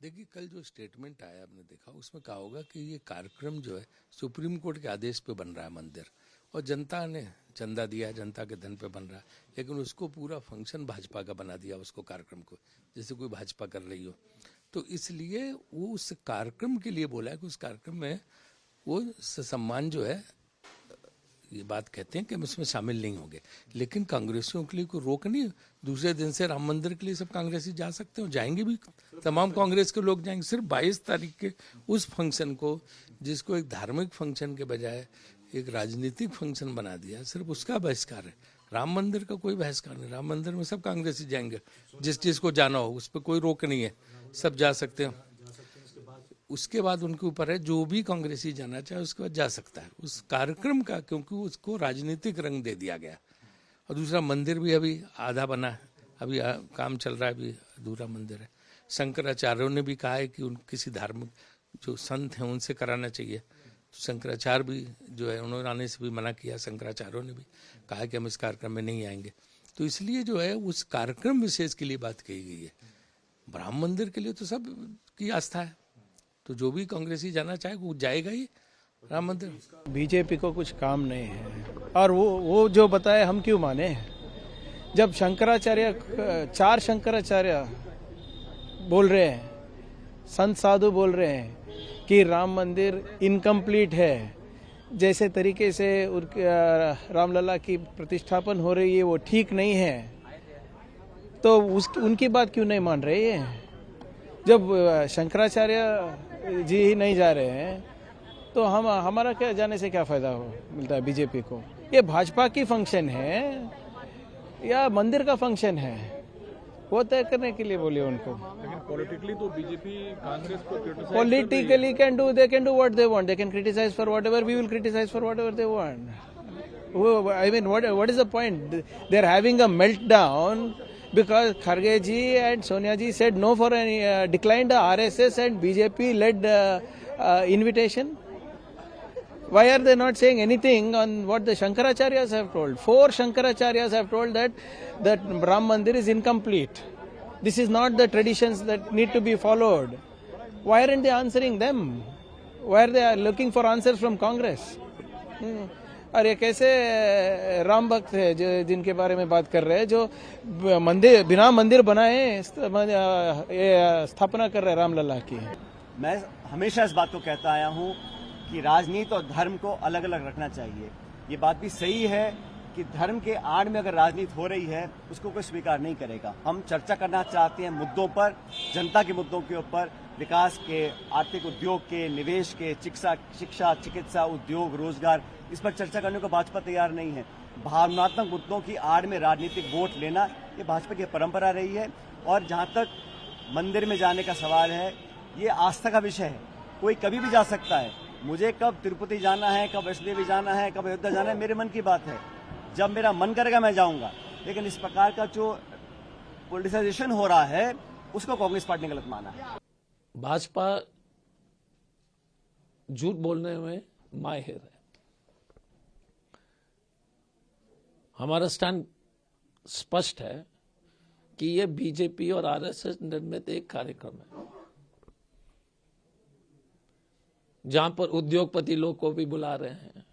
देखिए, कल जो स्टेटमेंट आया आपने देखा, उसमें कहा होगा कि ये कार्यक्रम जो है सुप्रीम कोर्ट के आदेश पे बन रहा है मंदिर, और जनता ने चंदा दिया है, जनता के धन पे बन रहा है, लेकिन उसको पूरा फंक्शन भाजपा का बना दिया, उसको कार्यक्रम को, जैसे कोई भाजपा कर रही हो। तो इसलिए वो उस कार्यक्रम के लिए बोला है कि उस कार्यक्रम में वो सम्मान जो है, ये बात कहते हैं कि हम इसमें शामिल नहीं होंगे, लेकिन कांग्रेसियों के लिए कोई रोक नहीं। दूसरे दिन से राम मंदिर के लिए सब कांग्रेसी जा सकते हो, जाएंगे भी, तमाम कांग्रेस के लोग जाएंगे। सिर्फ 22 तारीख के उस फंक्शन को, जिसको एक धार्मिक फंक्शन के बजाय एक राजनीतिक फंक्शन बना दिया, सिर्फ उसका बहिष्कार है। राम मंदिर का कोई बहिष्कार नहीं, राम मंदिर में सब कांग्रेसी जाएंगे, जिस चीज को जाना हो, उस पर कोई रोक नहीं है, सब जा सकते हो। उसके बाद उनके ऊपर है, जो भी कांग्रेसी जाना चाहे उसके बाद जा सकता है उस कार्यक्रम का, क्योंकि उसको राजनीतिक रंग दे दिया गया। और दूसरा, मंदिर भी अभी आधा बना है, अभी काम चल रहा है, अभी अधूरा मंदिर है। शंकराचार्यों ने भी कहा है कि उन किसी धार्मिक जो संत हैं उनसे कराना चाहिए, तो शंकराचार्य भी जो है उन्होंने आने से भी मना किया। शंकराचार्यों ने भी कहा कि हम इस कार्यक्रम में नहीं आएंगे। तो इसलिए जो है उस कार्यक्रम विशेष के लिए बात कही गई है। राम मंदिर के लिए तो सब की आस्था है, तो जो भी कांग्रेसी जाना चाहे वो जाएगा ही राम मंदिर। बीजेपी को कुछ काम नहीं है, और वो जो बताए हम क्यों माने। जब शंकराचार्य, 4 शंकराचार्य बोल रहे हैं, संत साधु बोल रहे हैं कि राम मंदिर इनकम्प्लीट है, जैसे तरीके से रामलला की प्रतिष्ठापन हो रही है वो ठीक नहीं है, तो उनकी बात क्यों नहीं मान रहे हैं। जब शंकराचार्य जी ही नहीं जा रहे हैं तो हमारा क्या जाने से क्या फायदा मिलता है बीजेपी को। ये भाजपा की फंक्शन है या मंदिर का फंक्शन है, वो तय करने के लिए बोलिए उनको। लेकिन पॉलिटिकली तो बीजेपी कांग्रेस को criticise politically they can do what they want, they can criticize for whatever, we will criticize for whatever they want. I mean, what is the point? They're having a meltdown because Kharge ji and Sonia ji said no for any, declined the RSS and BJP led invitation. Why are they not saying anything on what the Shankaracharyas have told? 4 Shankaracharyas have told that Ram Mandir is incomplete. This is not the traditions that need to be followed. Why aren't they answering them? Why are they looking for answers from Congress? और ये कैसे राम भक्त है जिनके बारे में बात कर रहे हैं, जो मंदिर बिना मंदिर बनाए स्थापना कर रहे हैं रामलला की। मैं हमेशा इस बात को कहता आया हूँ कि राजनीति और धर्म को अलग अलग रखना चाहिए। ये बात भी सही है कि धर्म के आड़ में अगर राजनीति हो रही है उसको कोई स्वीकार नहीं करेगा। हम चर्चा करना चाहते हैं मुद्दों पर, जनता के मुद्दों के ऊपर, विकास के, आर्थिक उद्योग के, निवेश के, शिक्षा, चिकित्सा, उद्योग, रोजगार, इस पर चर्चा करने को भाजपा तैयार नहीं है। भावनात्मक मुद्दों की आड़ में राजनीतिक वोट लेना ये भाजपा की परंपरा रही है। और जहां तक मंदिर में जाने का सवाल है, ये आस्था का विषय है, कोई कभी भी जा सकता है। मुझे कब तिरुपति जाना है, कब वैष्णो देवी जाना है, कब अयोध्या जाना है, मेरे मन की बात है। जब मेरा मन करेगा मैं जाऊंगा। लेकिन इस प्रकार का जो पॉलिटिसाइजेशन हो रहा है उसको कांग्रेस पार्टी ने गलत माना है। भाजपा झूठ बोलने में माहिर है। हमारा स्टैंड स्पष्ट है कि यह बीजेपी और आरएसएस निर्मित एक कार्यक्रम है, जहां पर उद्योगपति लोग को भी बुला रहे हैं,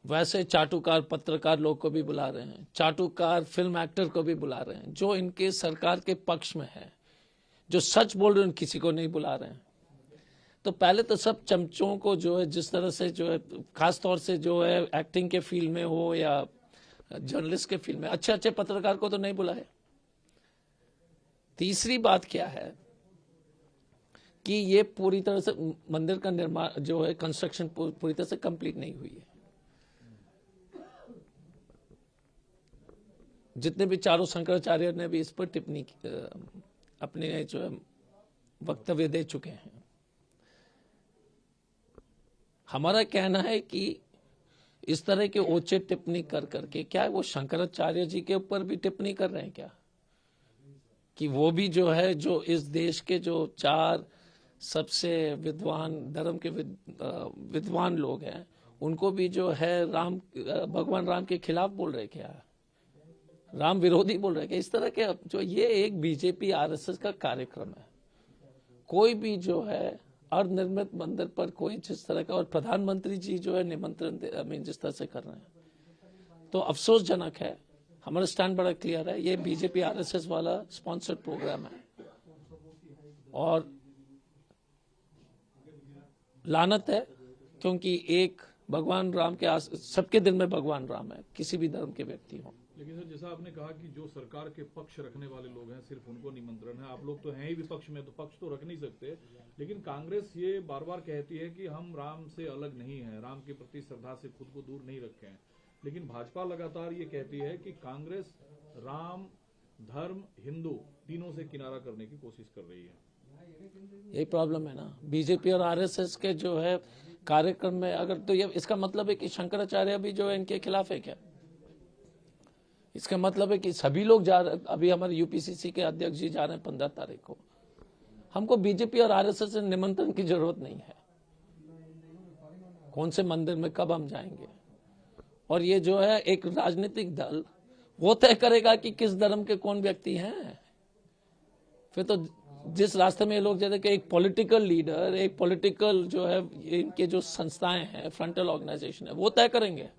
वैसे चाटुकार पत्रकार लोग को भी बुला रहे हैं, चाटुकार फिल्म एक्टर को भी बुला रहे हैं, जो इनके सरकार के पक्ष में है, जो सच बोल रहे हैं, किसी को नहीं बुला रहे हैं। तो पहले तो सब चमचों को जो है, जिस तरह से जो है, खास तौर से जो है एक्टिंग के फील्ड में हो या जर्नलिस्ट के फील्ड में, अच्छे अच्छे पत्रकार को तो नहीं बुलाए। तीसरी बात क्या है कि ये पूरी तरह से मंदिर का निर्माण जो है, कंस्ट्रक्शन पूरी तरह से कंप्लीट नहीं हुई है। जितने भी चारों शंकराचार्य ने भी इस पर टिप्पणी अपने जो है वक्तव्य दे चुके हैं। हमारा कहना है कि इस तरह के ओचे टिप्पणी कर करके, क्या वो शंकराचार्य जी के ऊपर भी टिप्पणी कर रहे हैं क्या, कि वो भी जो है, जो इस देश के जो 4 सबसे विद्वान, धर्म के विद्वान लोग हैं, उनको भी जो है भगवान राम के खिलाफ बोल रहे क्या, राम विरोधी बोल रहे क्या। इस तरह के जो ये एक बीजेपी आरएसएस का कार्यक्रम है, कोई भी जो है अर्धनिर्मित मंदिर पर कोई जिस तरह का, और प्रधानमंत्री जी जो है निमंत्रण जिस तरह से कर रहे हैं तो अफसोसजनक है। हमारा स्टैंड बड़ा क्लियर है, ये बीजेपी आरएसएस वाला स्पॉन्सर्ड प्रोग्राम है और लानत है, क्योंकि एक भगवान राम के सबके दिल में भगवान राम है, किसी भी धर्म के व्यक्ति हो। लेकिन सर जैसा आपने कहा कि जो सरकार के पक्ष रखने वाले लोग हैं सिर्फ उनको निमंत्रण है, आप लोग तो हैं ही विपक्ष में, तो पक्ष तो रख नहीं सकते। लेकिन कांग्रेस ये बार बार कहती है कि हम राम से अलग नहीं हैं, राम के प्रति श्रद्धा से खुद को दूर नहीं रखे हैं। लेकिन भाजपा लगातार ये कहती है कि कांग्रेस राम, धर्म, हिंदू तीनों से किनारा करने की कोशिश कर रही है। यही प्रॉब्लम है ना बीजेपी और आरएसएस के जो है कार्यक्रम में। अगर तो ये इसका मतलब है कि शंकराचार्य भी जो है इनके खिलाफ है क्या? इसका मतलब है कि सभी लोग जा रहे, अभी हमारे यूपीसीसी के अध्यक्ष जी जा रहे हैं 15 तारीख को। हमको बीजेपी और आरएसएस से निमंत्रण की जरूरत नहीं है, कौन से मंदिर में कब हम जाएंगे। और ये जो है एक राजनीतिक दल वो तय करेगा कि किस धर्म के कौन व्यक्ति हैं। फिर तो जिस रास्ते में ये लोग जैसे कि एक पॉलिटिकल लीडर, एक पॉलिटिकल जो है इनके जो संस्थाएं हैं, फ्रंटल ऑर्गेनाइजेशन है, वो तय करेंगे।